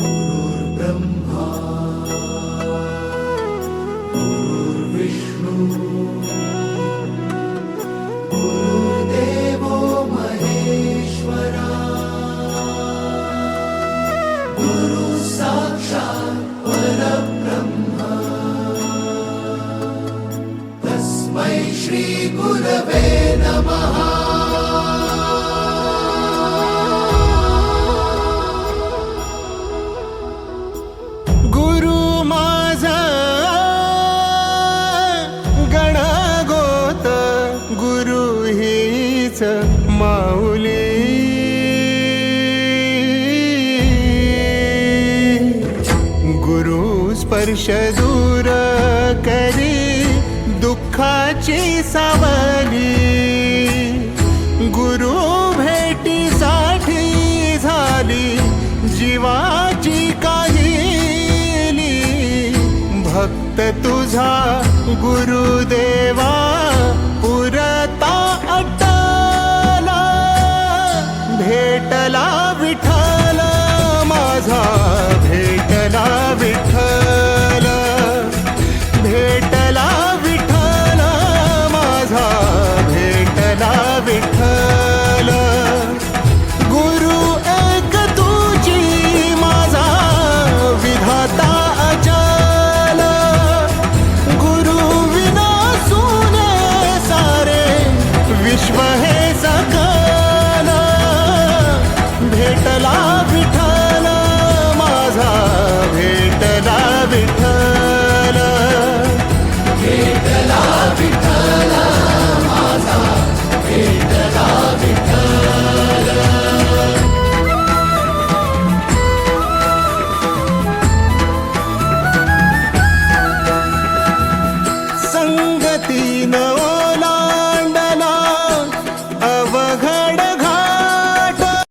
गुरुर्ब्रह्मा गुरुर्विष्णू गुरुर्देवो महेश्वरा गुरु साक्षात् परब्रह्म तस्मै श्री गुरवे नमः। माऊली गुरु स्पर्श दूर करी दुःखाची सावली, गुरु भेटीसाठी झाली जीवाची काहिली। भक्त तुझा गुरुदेवा पुरता भेटला विठ्ठल माझा, भेटला विठ्ठल